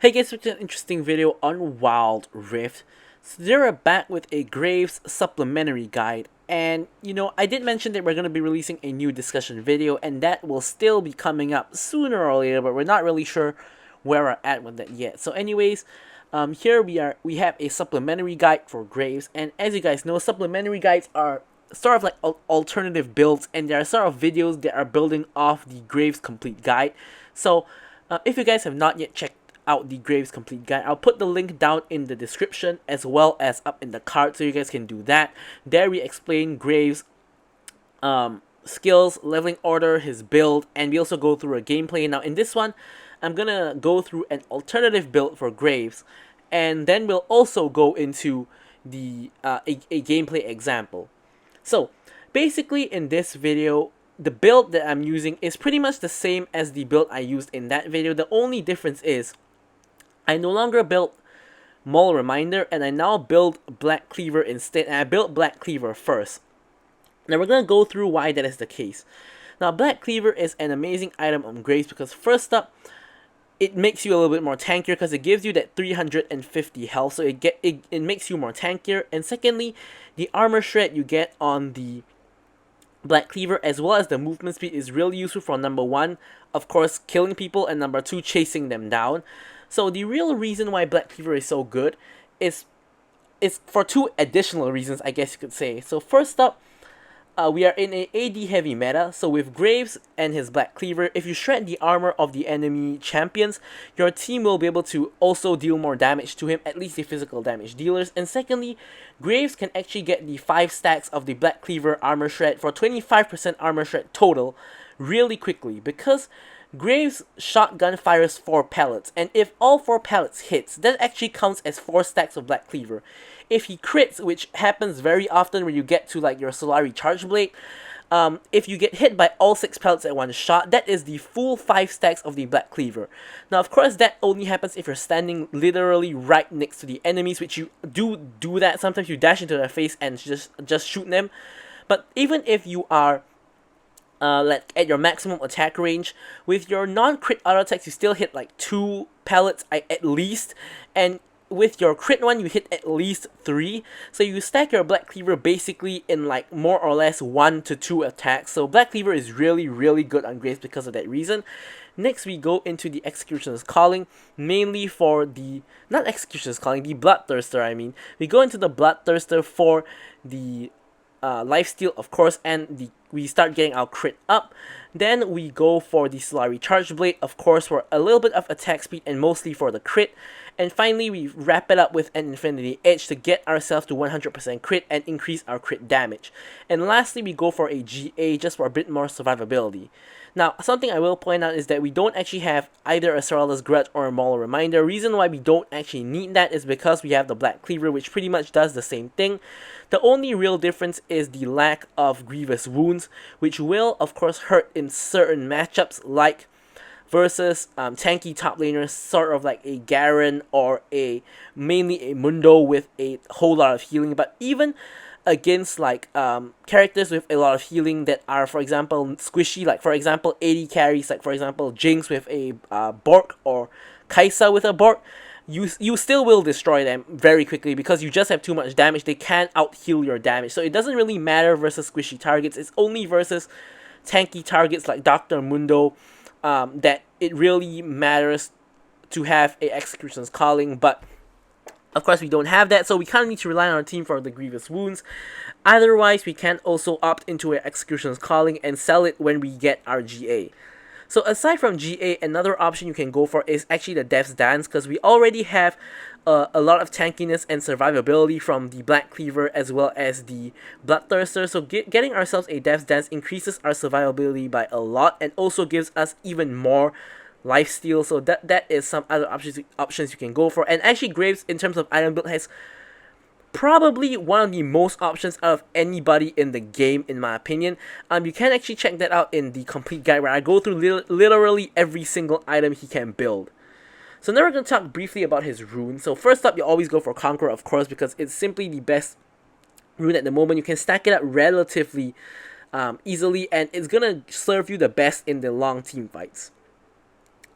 Hey guys, it's an interesting video on Wild Rift. So they're back with a Graves supplementary guide, and I did mention that we're going to be releasing a new discussion video, and that will still be coming up sooner or later, but we're not really sure where we're at with that yet. So anyways, here we have a supplementary guide for Graves, and as you guys know, supplementary guides are sort of like alternative builds, and they are sort of videos that are building off the Graves complete guide. So if you guys have not yet checked out the Graves complete guide, I'll put the link down in the description as well as up in the card so you guys can do that. There we explain Graves skills, leveling order, his build, and we also go through a gameplay. Now in this one, I'm gonna go through an alternative build for Graves, and then we'll also go into the a gameplay example. So basically in this video, the build that I'm using is pretty much the same as the build I used in that video. The only difference is I no longer built Maul Reminder, and I now build Black Cleaver instead, and I built Black Cleaver first. Now we're going to go through why that is the case. Now Black Cleaver is an amazing item on Graves because first up, it makes you a little bit more tankier because it gives you that 350 health, so it makes you more tankier. And secondly, the armor shred you get on the Black Cleaver as well as the movement speed is really useful for number one, of course, killing people, and number two, chasing them down. So the real reason why Black Cleaver is so good is for two additional reasons, I guess you could say. So first up, we are in a AD heavy meta, so with Graves and his Black Cleaver, if you shred the armor of the enemy champions, your team will be able to also deal more damage to him, at least the physical damage dealers. And secondly, Graves can actually get the 5 stacks of the Black Cleaver armor shred for 25% armor shred total really quickly, because Graves' shotgun fires 4 pellets, and if all 4 pellets hits, that actually counts as 4 stacks of Black Cleaver. If he crits, which happens very often when you get to like your Solari Charge Blade, if you get hit by all 6 pellets at one shot, that is the full 5 stacks of the Black Cleaver. Now of course that only happens if you're standing literally right next to the enemies, which you do that. Sometimes you dash into their face and just shoot them. But even if you are like at your maximum attack range, with your non-crit auto attacks you still hit like 2 pellets at least, and with your crit one you hit at least 3, so you stack your Black Cleaver basically in like more or less 1 to 2 attacks. So Black Cleaver is really good on Graves because of that reason. Next we go into the Executioner's Calling, mainly for the, not Executioner's Calling, the Bloodthirster I mean. We go into the Bloodthirster for the lifesteal of course, and we start getting our crit up. Then we go for the Solari Charge Blade, of course, for a little bit of attack speed and mostly for the crit. And finally, we wrap it up with an Infinity Edge to get ourselves to 100% crit and increase our crit damage. And lastly, we go for a GA just for a bit more survivability. Now, something I will point out is that we don't actually have either a Sorrel's Grudge or a Maul Reminder. Reason why we don't actually need that is because we have the Black Cleaver, which pretty much does the same thing. The only real difference is the lack of Grievous Wounds, which will, of course, hurt in certain matchups, like versus tanky top laners, sort of like a Garen or mainly a Mundo with a whole lot of healing. But even against like characters with a lot of healing that are, for example, squishy, like for example AD carries, like for example Jinx with a Bork or Kaisa with a Bork, you still will destroy them very quickly because you just have too much damage. They can't out-heal your damage. So it doesn't really matter versus squishy targets. It's only versus tanky targets like Dr. Mundo that it really matters to have a Executioner's Calling. But of course we don't have that, so we kind of need to rely on our team for the Grievous Wounds. Otherwise, we can also opt into an Executioner's Calling and sell it when we get our GA. So aside from GA, another option you can go for is actually the Death's Dance, because we already have a lot of tankiness and survivability from the Black Cleaver as well as the Bloodthirster. So getting ourselves a Death's Dance increases our survivability by a lot and also gives us even more lifesteal. So that is some other options you can go for. And actually Graves, in terms of item build, has probably one of the most options out of anybody in the game, in my opinion. You can actually check that out in the complete guide where I go through literally every single item he can build. So now we're going to talk briefly about his rune. So first up, you always go for Conqueror, of course, because it's simply the best rune at the moment. You can stack it up relatively easily, and it's going to serve you the best in the long team fights.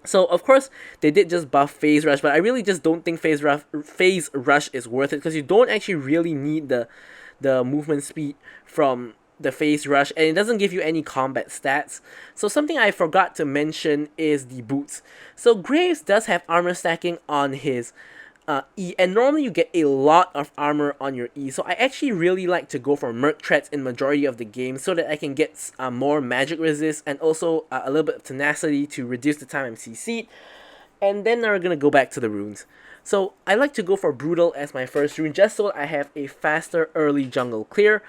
So of course they did just buff phase rush, but I really just don't think phase rush is worth it, because you don't actually really need the movement speed from the phase rush, and it doesn't give you any combat stats. So something I forgot to mention is the boots. So Graves does have armor stacking on his E, and normally you get a lot of armor on your E, so I actually really like to go for Merc Threats in majority of the game so that I can get more magic resist, and also a little bit of tenacity to reduce the time I'm CC'd. And then now we're gonna go back to the runes. So I like to go for Brutal as my first rune, just so I have a faster early jungle clear,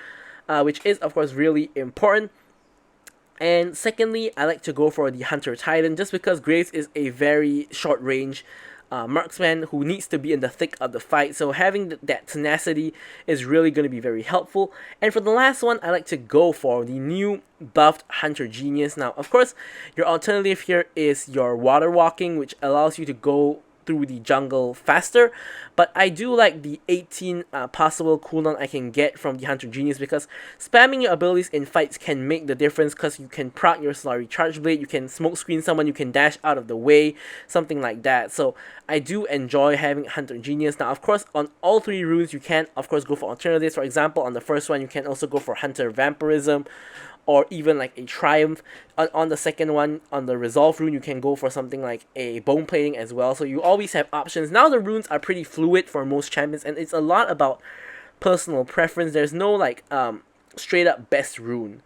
which is of course really important. And secondly, I like to go for the Hunter Titan, just because Graves is a very short range marksman who needs to be in the thick of the fight, so having that tenacity is really going to be very helpful. And for the last one, I like to go for the new buffed Hunter Genius. Now, of course, your alternative here is your water walking, which allows you to go through the jungle faster, but I do like the 18 possible cooldown I can get from the Hunter Genius, because spamming your abilities in fights can make the difference, because you can proc your Slurry Charge Blade, you can smoke screen someone, you can dash out of the way, something like that. So I do enjoy having Hunter Genius. Now of course on all three runes you can of course go for alternatives. For example, on the first one you can also go for Hunter Vampirism, or even like a Triumph. On the second one, on the Resolve rune, you can go for something like a Bone Plating as well. So you always have options. Now the runes are pretty fluid for most champions, and it's a lot about personal preference. There's no like straight up best rune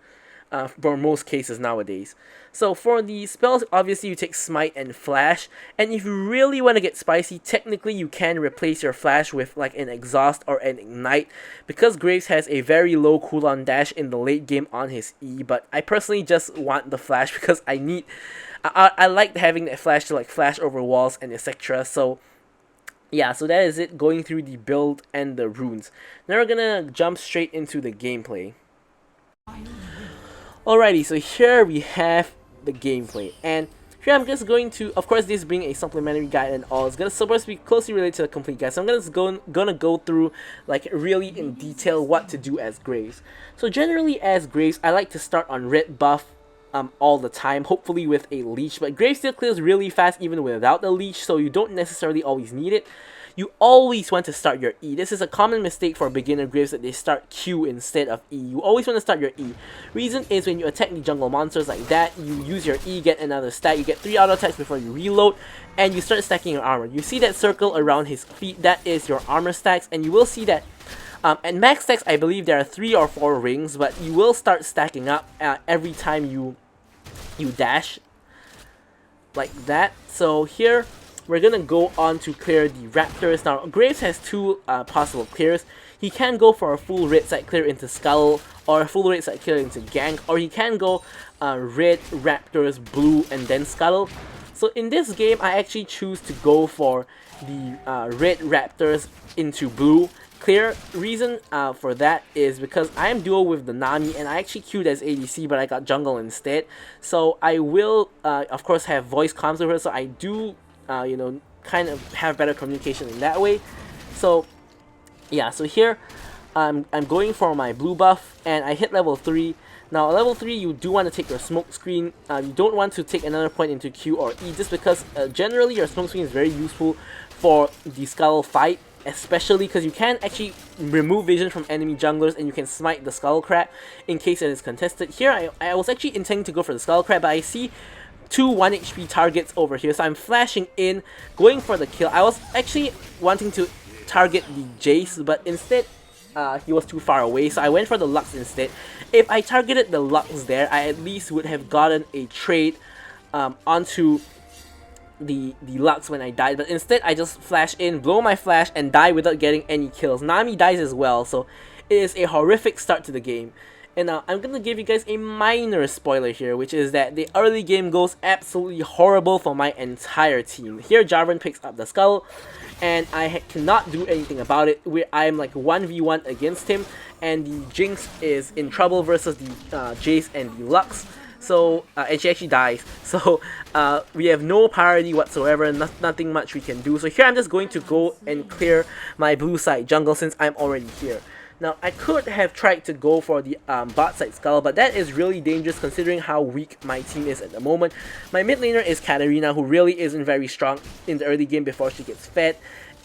for most cases nowadays. So for the spells, obviously you take Smite and Flash, and if you really want to get spicy, technically you can replace your Flash with like an Exhaust or an Ignite, because Graves has a very low cooldown dash in the late game on his E, but I personally just want the Flash because I like having that Flash to like flash over walls and etc. So yeah, so that is it going through the build and the runes. Now we're gonna jump straight into the gameplay. Alrighty, so here we have the gameplay, and here I'm just going to, of course this being a supplementary guide and all, it's supposed to be closely related to the complete guide, so I'm gonna go through like really in detail what to do as Graves. So generally as Graves, I like to start on red buff all the time, hopefully with a leech, but Graves still clears really fast even without the leech, so you don't necessarily always need it. You always want to start your E. This is a common mistake for beginner Graves, that they start Q instead of E. You always want to start your E. Reason is when you attack the jungle monsters like that, you use your E, get another stack, you get 3 auto attacks before you reload, and you start stacking your armor. You see that circle around his feet, that is your armor stacks, and you will see that at max stacks, I believe there are 3 or 4 rings, but you will start stacking up every time you dash, like that. So here, we're gonna go on to clear the Raptors. Now, Graves has 2 possible clears. He can go for a full red side clear into Skull, or a full red side clear into Gank, or he can go red, Raptors, blue, and then Scuttle. So in this game, I actually choose to go for the red Raptors into blue clear. Reason for that is because I am duo with the Nami, and I actually queued as ADC, but I got jungle instead. So I will, of course, have voice comms with her, so I do you know, kind of have better communication in that way. So yeah, so here I'm going for my blue buff, and I hit level 3. Now level 3, you do want to take your smoke screen. You don't want to take another point into Q or E, just because generally your smoke screen is very useful for the Skull fight, especially because you can actually remove vision from enemy junglers, and you can smite the Skull Crab in case it is contested. Here I was actually intending to go for the Skull Crab, but I see 2 1 HP targets over here, so I'm flashing in, going for the kill. I was actually wanting to target the Jace, but instead he was too far away, so I went for the Lux instead. If I targeted the Lux there, I at least would have gotten a trade onto the Lux when I died, but instead I just flash in, blow my flash, and die without getting any kills. Nami dies as well, so it is a horrific start to the game. And now I'm gonna give you guys a minor spoiler here, which is that the early game goes absolutely horrible for my entire team. Here Jarvan picks up the Skull, and I cannot do anything about it. I'm like 1v1 against him, and the Jinx is in trouble versus the Jace and the Lux. So, and she actually dies. So, we have no priority whatsoever, nothing much we can do. So here I'm just going to go and clear my blue side jungle since I'm already here. Now, I could have tried to go for the bot side Skull, but that is really dangerous considering how weak my team is at the moment. My mid laner is Katarina, who really isn't very strong in the early game before she gets fed.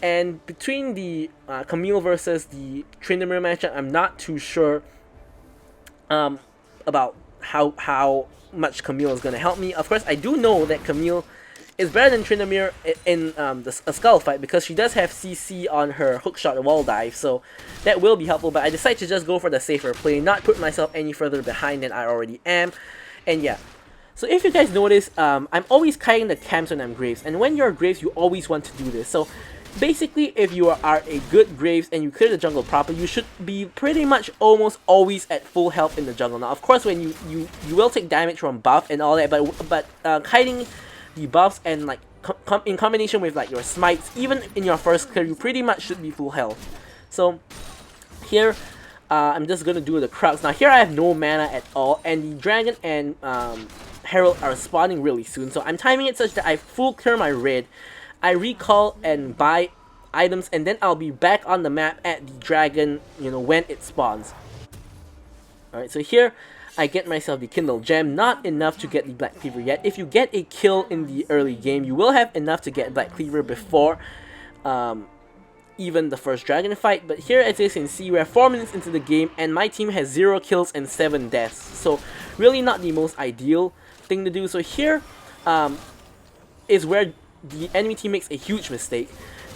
And between the Camille versus the Tryndamere matchup, I'm not too sure about how much Camille is going to help me. Of course, I do know that Camille is better than Tryndamere in a Skull fight because she does have CC on her hookshot wall dive, so that will be helpful, but I decided to just go for the safer play, not put myself any further behind than I already am, and yeah. So if you guys notice, I'm always kiting the camps when I'm Graves, and when you're Graves, you always want to do this. So basically, if you are a good Graves and you clear the jungle properly, you should be pretty much almost always at full health in the jungle. Now, of course, when you will take damage from buff and all that, but kiting the buffs and like in combination with like your smites, even in your first clear, you pretty much should be full health. So here, I'm just gonna do the Crux. Now here I have no mana at all, and the Dragon and Herald are spawning really soon. So I'm timing it such that I full clear my red, I recall and buy items, and then I'll be back on the map at the Dragon, you know, when it spawns. Alright, so here I get myself the Kindle Gem, not enough to get the Black Cleaver yet. If you get a kill in the early game, you will have enough to get Black Cleaver before even the first dragon fight. But here, as you can see, we're 4 minutes into the game and my team has 0 kills and 7 deaths. So really not the most ideal thing to do. So here is where the enemy team makes a huge mistake.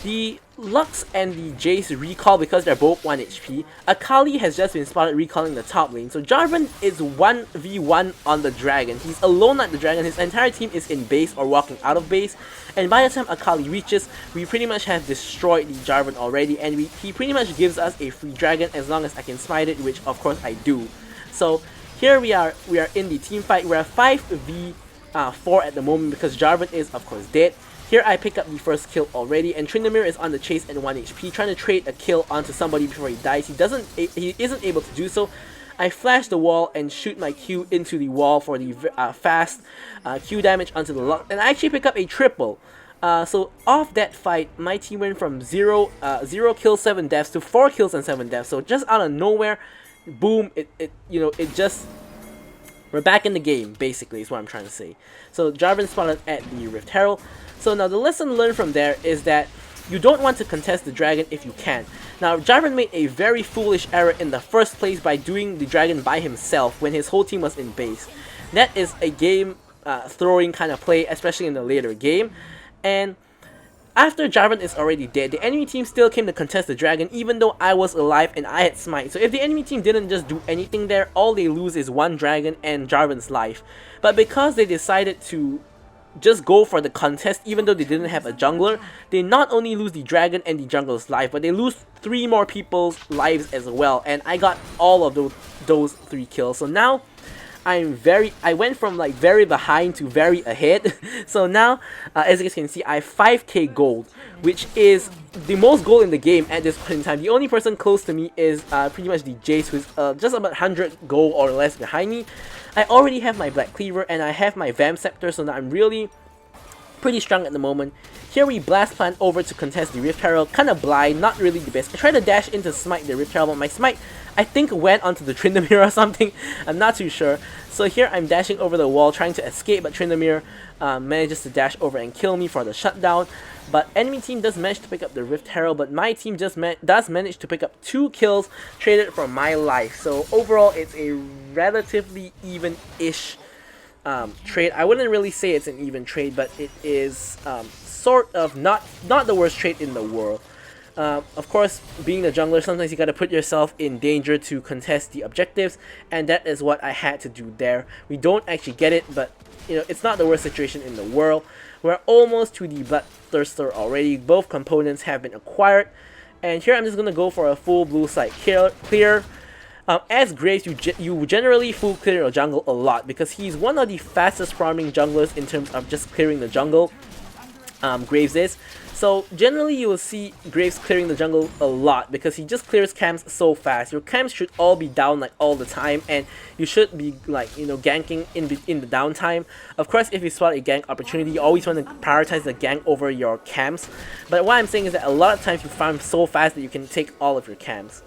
The Lux and the Jace recall because they're both 1 HP. Akali has just been spotted recalling the top lane. So Jarvan is 1v1 on the Dragon. He's alone at the Dragon. His entire team is in base or walking out of base. And by the time Akali reaches, we pretty much have destroyed the Jarvan already. And he pretty much gives us a free Dragon as long as I can smite it, which of course I do. So here we are in the team fight. We're 5v4 at the moment because Jarvan is of course dead. Here I pick up the first kill already, and Tryndamere is on the chase at 1 HP, trying to trade a kill onto somebody before he dies. He isn't able to do so. I flash the wall and shoot my Q into the wall for the fast Q damage onto the Lux, and I actually pick up a triple. So off that fight, my team went from 0 kills, 7 deaths to 4 kills and 7 deaths. So just out of nowhere, boom! We're back in the game, basically, is what I'm trying to say. So Jarvan spotted at the Rift Herald. So now the lesson learned from there is that you don't want to contest the Dragon if you can. Now Jarvan made a very foolish error in the first place by doing the Dragon by himself when his whole team was in base. That is a game throwing kind of play, especially in the later game. And after Jarvan is already dead, the enemy team still came to contest the Dragon even though I was alive and I had smite. So if the enemy team didn't just do anything there, all they lose is 1 Dragon and Jarvan's life. But because they decided to just go for the contest even though they didn't have a jungler, they not only lose the Dragon and the jungler's life, but they lose 3 more people's lives as well. And I got all of those 3 kills. So now I went from like very behind to very ahead. So now, as you can see, I have 5k gold, which is the most gold in the game at this point in time. The only person close to me is pretty much the Jace, who's just about 100 gold or less behind me. I already have my Black Cleaver and I have my Vamp Scepter, so now I'm really pretty strong at the moment. Here we blast plant over to contest the Rift Herald, kind of blind, not really the best. I tried to dash in to smite the Rift Herald, but my smite I think went onto the Tryndamere or something, I'm not too sure. So here I'm dashing over the wall trying to escape, but Tryndamere manages to dash over and kill me for the shutdown. But enemy team does manage to pick up the Rift Herald, but my team just does manage to pick up 2 kills traded for my life. So overall it's a relatively even-ish trade. I wouldn't really say it's an even trade, but it is sort of not the worst trade in the world. Of course, being the jungler, sometimes you gotta put yourself in danger to contest the objectives, and that is what I had to do there. We don't actually get it, but you know, it's not the worst situation in the world. We're almost to the Bloodthirster already. Both components have been acquired, and here I'm just gonna go for a full blue side clear. As Graves, you generally full clear your jungle a lot because he's one of the fastest farming junglers in terms of just clearing the jungle. Graves is. So generally you will see Graves clearing the jungle a lot because he just clears camps so fast. Your camps should all be down like all the time, and you should be like, you know, ganking in the downtime. Of course, if you spot a gank opportunity, you always want to prioritize the gank over your camps. But what I'm saying is that a lot of times you farm so fast that you can take all of your camps.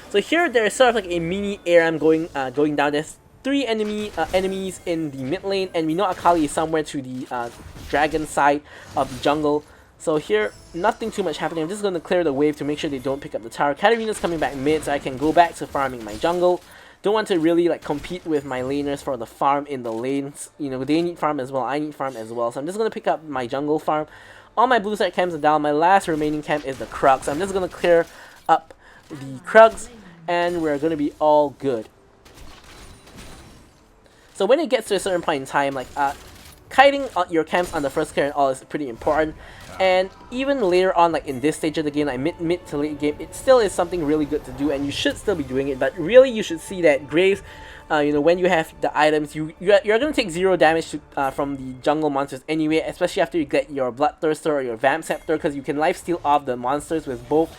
So here there is sort of like a mini ARAM going down. There's 3 enemies in the mid lane, and we know Akali is somewhere to the dragon side of the jungle. So here, nothing too much happening. I'm just going to clear the wave to make sure they don't pick up the tower. Katarina's coming back mid, so I can go back to farming my jungle. Don't want to really like compete with my laners for the farm in the lanes. You know, they need farm as well, I need farm as well. So I'm just going to pick up my jungle farm. All my blue side camps are down. My last remaining camp is the Krug. So I'm just going to clear up the Krugs, and we're going to be all good. So when it gets to a certain point in time, like kiting your camps on the first clear and all is pretty important. And even later on, like in this stage of the game, like mid to late game, it still is something really good to do, and you should still be doing it. But really, you should see that Graves, you know, when you have the items, you're gonna take 0 damage from the jungle monsters anyway, especially after you get your Bloodthirster or your Vamp Scepter, because you can lifesteal off the monsters with both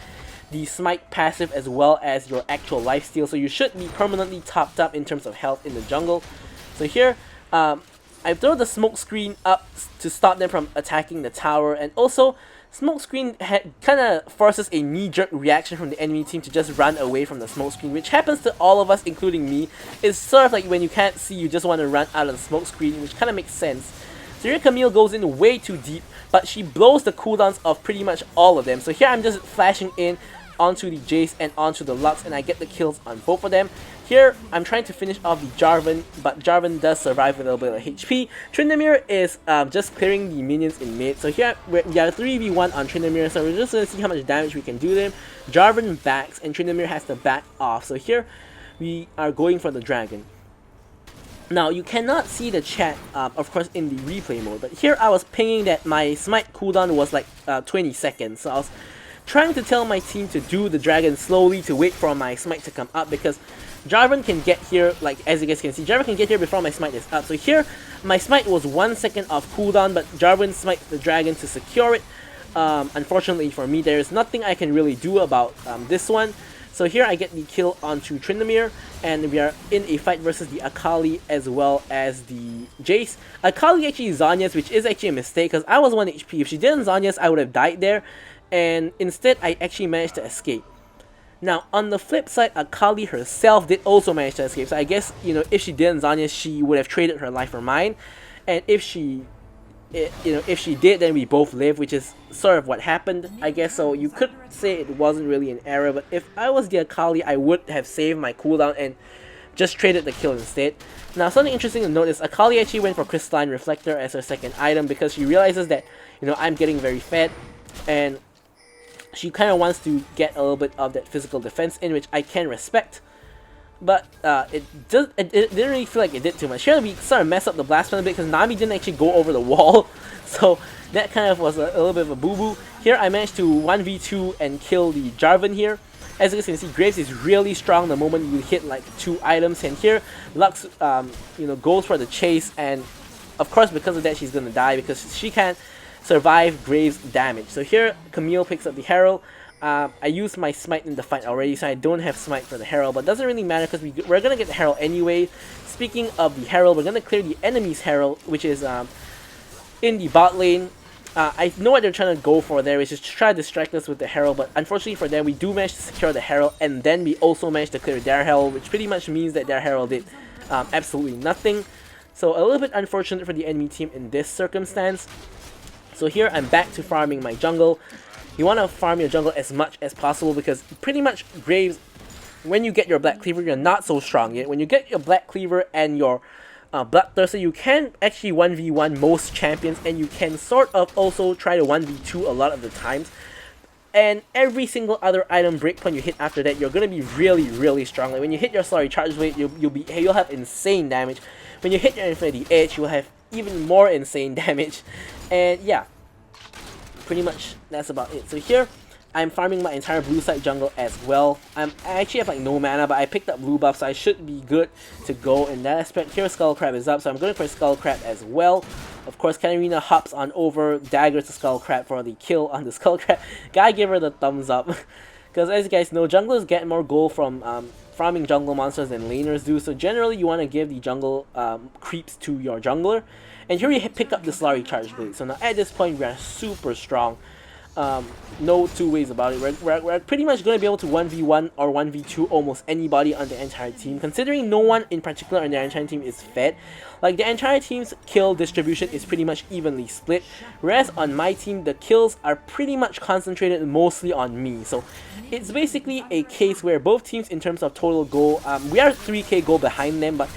the Smite passive as well as your actual lifesteal. So you should be permanently topped up in terms of health in the jungle. So here, I throw the smoke screen up to stop them from attacking the tower, and also smoke screen kind of forces a knee-jerk reaction from the enemy team to just run away from the smoke screen, which happens to all of us, including me. It's sort of like when you can't see, you just want to run out of the smoke screen, which kind of makes sense. So here Camille goes in way too deep, but she blows the cooldowns of pretty much all of them. So here I'm just flashing in onto the Jace and onto the Lux, and I get the kills on both of them. Here, I'm trying to finish off the Jarvan, but Jarvan does survive with a little bit of HP. Tryndamere is just clearing the minions in mid. So here, we got a 3v1 on Tryndamere, so we're just going to see how much damage we can do to him. Jarvan backs, and Tryndamere has to back off. So here, we are going for the dragon. Now, you cannot see the chat, of course, in the replay mode, but here I was pinging that my smite cooldown was like 20 seconds. So I was trying to tell my team to do the dragon slowly to wait for my smite to come up, because Jarvan can get here, like as you guys can see, Jarvan can get here before my smite is up. So here, my smite was 1 second off cooldown, but Jarvan smites the dragon to secure it. Unfortunately for me, there is nothing I can really do about this one. So here I get the kill onto Tryndamere, and we are in a fight versus the Akali as well as the Jace. Akali actually Zhonya's, which is actually a mistake, because I was 1 HP. If she didn't Zhonya's, I would have died there, and instead I actually managed to escape. Now, on the flip side, Akali herself did also manage to escape. So I guess, you know, if she didn't Zhonya's, she would have traded her life for mine. And if she did, then we both live, which is sort of what happened, I guess. So you could say it wasn't really an error, but if I was the Akali, I would have saved my cooldown and just traded the kill instead. Now, something interesting to note is Akali actually went for Crystalline Reflector as her second item, because she realizes that, you know, I'm getting very fed, and she kind of wants to get a little bit of that physical defense in, which I can respect. But it didn't really feel like it did too much. Here we sort of messed up the blast one a bit, because Nami didn't actually go over the wall. So that kind of was a little bit of a boo-boo. Here I managed to 1v2 and kill the Jarvan here. As you guys can see, Graves is really strong the moment you hit like 2 items. And here Lux you know, goes for the chase, and of course because of that she's gonna die, because she can't survive Graves' damage. So here Camille picks up the Herald. I used my smite in the fight already, so I don't have smite for the Herald, but it doesn't really matter because we're gonna get the Herald anyway. Speaking of the Herald, we're gonna clear the enemy's Herald, which is in the bot lane. I know what they're trying to go for there, which is to try to distract us with the Herald, but unfortunately for them, we do manage to secure the Herald, and then we also managed to clear their Herald, which pretty much means that their Herald did absolutely nothing. So a little bit unfortunate for the enemy team in this circumstance. So here I'm back to farming my jungle. You want to farm your jungle as much as possible, because pretty much Graves, when you get your Black Cleaver, you're not so strong yet. When you get your Black Cleaver and your Bloodthirster, you can actually 1v1 most champions, and you can sort of also try to 1v2 a lot of the times. And every single other item breakpoint you hit after that, you're going to be really, really strong. Like when you hit your Slurry Charge Blade, you'll have insane damage. When you hit your Infinity Edge, you'll have even more insane damage. And yeah, pretty much that's about it. So here, I'm farming my entire blue side jungle as well. I actually have like no mana, but I picked up blue buff, so I should be good to go in that aspect. Here Skullcrab is up, so I'm going for Skullcrab as well. Of course, Katarina hops on over, daggers to Skullcrab for the kill on the Skullcrab. Gotta give her the thumbs up. Because as you guys know, junglers get more gold from farming jungle monsters than laners do, so generally you want to give the jungle creeps to your jungler. And here we pick up the Slurry Charge Blade. So now at this point we are super strong. No two ways about it. We're pretty much going to be able to 1v1 or 1v2 almost anybody on the entire team, considering no one in particular on the entire team is fed. Like, the entire team's kill distribution is pretty much evenly split, whereas on my team, the kills are pretty much concentrated mostly on me. So it's basically a case where both teams, in terms of total goal, we are 3k goal behind them, but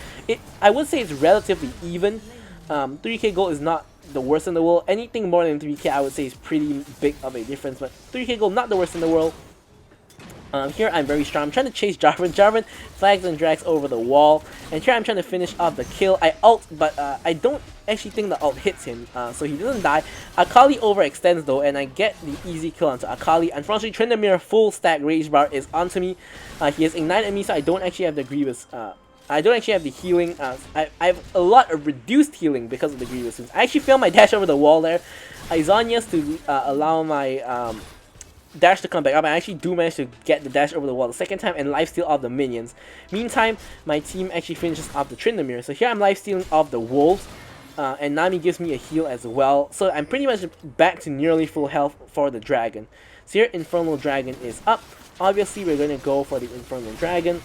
I would say it's relatively even. 3k goal is not the worst in the world. Anything more than 3k I would say is pretty big of a difference, but 3k goal, not the worst in the world. Here I'm very strong. I'm trying to chase Jarvan. Jarvan flags and drags over the wall, and here I'm trying to finish off the kill. I ult, but I don't actually think the ult hits him, so he doesn't die. Akali overextends though, and I get the easy kill onto Akali. Unfortunately, Tryndamere full stack rage bar is onto me. He has ignited me, so I don't actually have the Grievous. I don't actually have the healing. I have a lot of reduced healing because of the Grievous wounds. I actually failed my dash over the wall there. I Zhonya's to allow my dash to come back up. I actually do manage to get the dash over the wall the second time and lifesteal off the minions. Meantime, my team actually finishes off the Tryndamere. So here I'm lifestealing off the wolves, and Nami gives me a heal as well. So I'm pretty much back to nearly full health for the dragon. So here Infernal Dragon is up. Obviously we're going to go for the Infernal Dragon.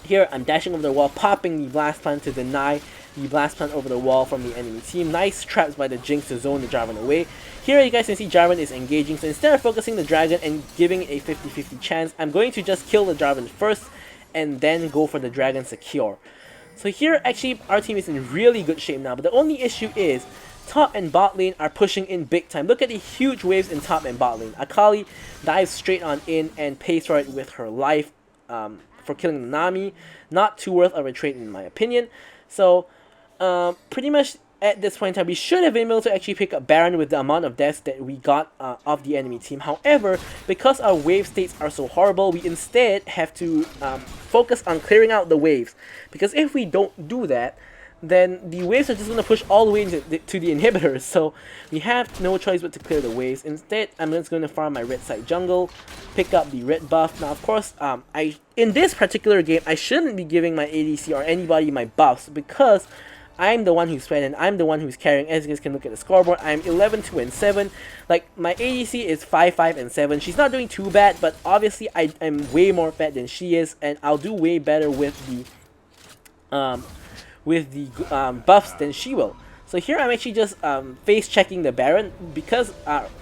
Here I'm dashing over the wall, popping the Blast Plant to deny the Blast Plant over the wall from the enemy team. Nice traps by the Jinx to zone the Jarvan away. Here you guys can see Jarvan is engaging, so instead of focusing the dragon and giving a 50-50 chance, I'm going to just kill the Jarvan first and then go for the dragon secure. So here actually our team is in really good shape now, but the only issue is top and bot lane are pushing in big time. Look at the huge waves in top and bot lane. Akali dives straight on in and pays for it with her life for killing Nami. Not too worth of a trade in my opinion. So pretty much at this point in time, we should have been able to actually pick up Baron with the amount of deaths that we got of the enemy team. However, because our wave states are so horrible, we instead have to focus on clearing out the waves. Because if we don't do that, then the waves are just going to push all the way to the inhibitors. So we have no choice but to clear the waves. Instead, I'm just going to farm my red side jungle, pick up the red buff. Now, of course, in this particular game, I shouldn't be giving my ADC or anybody my buffs because I'm the one who's fed and I'm the one who's carrying. As you guys can look at the scoreboard, I'm 11, 2, and 7. Like, my ADC is 5, 5, and 7. She's not doing too bad, but obviously I'm way more fed than she is, and I'll do way better with the buffs than she will. So here I'm actually just face checking the Baron because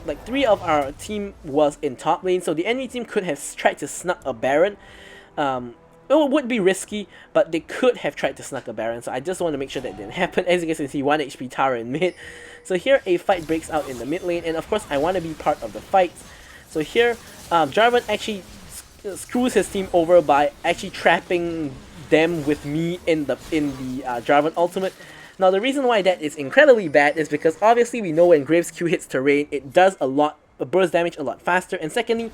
like 3 of our team was in top lane, so the enemy team could have tried to snuck a Baron. It would be risky, but they could have tried to snuck a Baron, so I just want to make sure that didn't happen. As you guys can see, 1 HP tower in mid. So here a fight breaks out in the mid lane, and of course I want to be part of the fight. So here Jarvan actually screws his team over by actually trapping them with me in the Jarvan ultimate. Now the reason why that is incredibly bad is because obviously we know when Graves Q hits terrain, it does burst damage a lot faster, and secondly,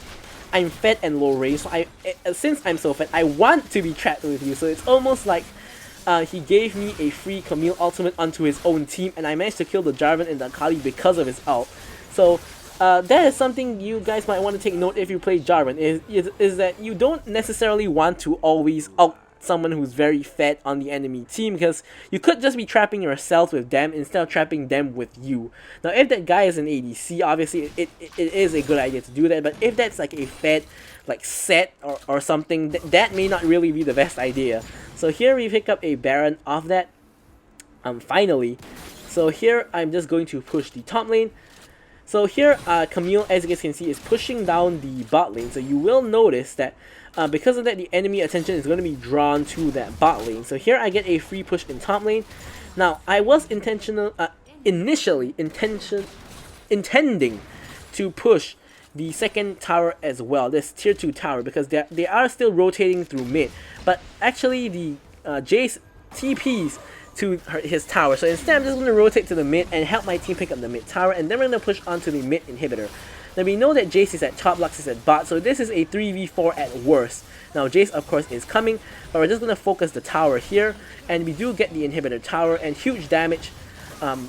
I'm fed and low range, so since I'm so fed, I want to be trapped with you. So it's almost like he gave me a free Camille ultimate onto his own team, and I managed to kill the Jarvan and the Akali because of his ult. So that is something you guys might want to take note if you play Jarvan, is that you don't necessarily want to always ult someone who's very fed on the enemy team, because you could just be trapping yourself with them instead of trapping them with you. Now if that guy is an ADC, obviously it is a good idea to do that, but if that's like a fed like set or something, that may not really be the best idea. So here we pick up a Baron off that finally. So here I'm just going to push the top lane. So here Camille, as you guys can see, is pushing down the bot lane, so you will notice that because of that, the enemy attention is going to be drawn to that bot lane. So here I get a free push in top lane. Now, I was initially intending to push the second tower as well, this tier 2 tower, because they are still rotating through mid. But actually, the Jace TPs to his tower. So instead, I'm just going to rotate to the mid and help my team pick up the mid tower, and then we're going to push onto the mid inhibitor. Now we know that Jace is at top, Lux is at bot, so this is a 3v4 at worst. Now Jace of course is coming, but we're just going to focus the tower here, and we do get the inhibitor tower, and huge damage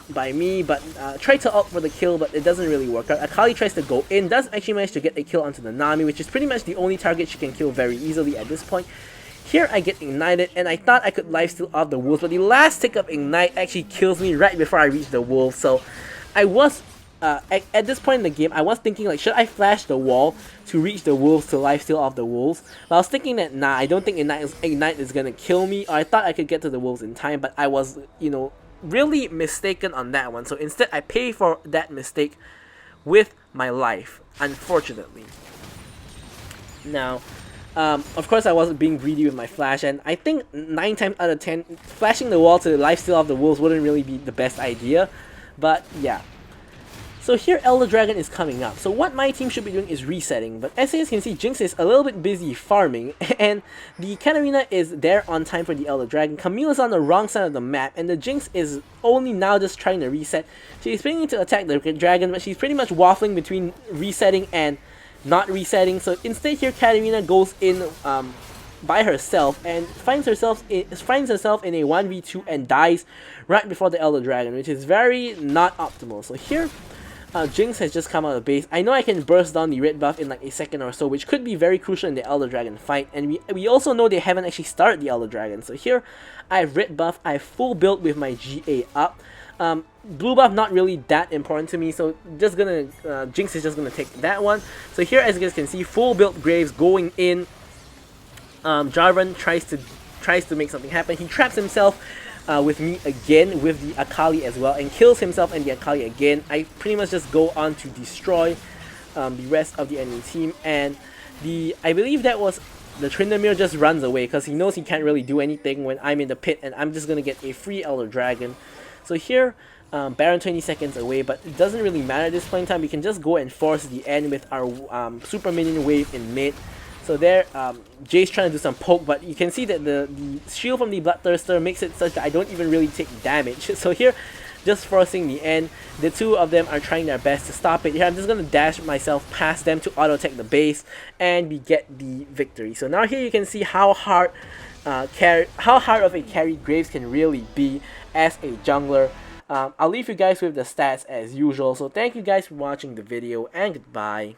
by me, but try to ult for the kill, but it doesn't really work out. Akali tries to go in, does actually manage to get a kill onto the Nami, which is pretty much the only target she can kill very easily at this point. Here I get ignited, and I thought I could lifesteal off the wolves, but the last tick of ignite actually kills me right before I reach the wolves, so I was at this point in the game, I was thinking like, should I flash the wall to reach the wolves to lifesteal off the wolves? But I was thinking that nah, I don't think ignite is gonna kill me. Or I thought I could get to the wolves in time, but I was, you know, really mistaken on that one. So instead, I pay for that mistake with my life, unfortunately. Now, of course, I wasn't being greedy with my flash, and I think 9 times out of 10, flashing the wall to lifesteal off the wolves wouldn't really be the best idea. But yeah. So here Elder Dragon is coming up. So what my team should be doing is resetting. But as you guys can see, Jinx is a little bit busy farming. And the Katarina is there on time for the Elder Dragon. Camille is on the wrong side of the map. And the Jinx is only now just trying to reset. She's planning to attack the dragon, but she's pretty much waffling between resetting and not resetting. So instead here Katarina goes in by herself and finds herself in a 1v2 and dies right before the Elder Dragon, which is very not optimal. So here Jinx has just come out of base. I know I can burst down the red buff in like a second or so, which could be very crucial in the Elder Dragon fight. And we also know they haven't actually started the Elder Dragon. So here I have red buff, I have full build with my GA up. Blue buff not really that important to me, so just gonna Jinx is just gonna take that one. So here, as you guys can see, full build Graves going in. Jarvan tries to make something happen. He traps himself with me again with the Akali as well, and kills himself and the Akali again. I pretty much just go on to destroy the rest of the enemy team, and I believe that was the Tryndamere just runs away because he knows he can't really do anything when I'm in the pit, and I'm just gonna get a free Elder Dragon. So here, Baron 20 seconds away, but it doesn't really matter at this point in time. We can just go and force the end with our super minion wave in mid. So there, Jay's trying to do some poke, but you can see that the shield from the Bloodthirster makes it such that I don't even really take damage. So here, just forcing the end, the two of them are trying their best to stop it. Here, I'm just going to dash myself past them to auto-attack the base, and we get the victory. So now here you can see how hard of a carry Graves can really be as a jungler. I'll leave you guys with the stats as usual. So thank you guys for watching the video, and goodbye.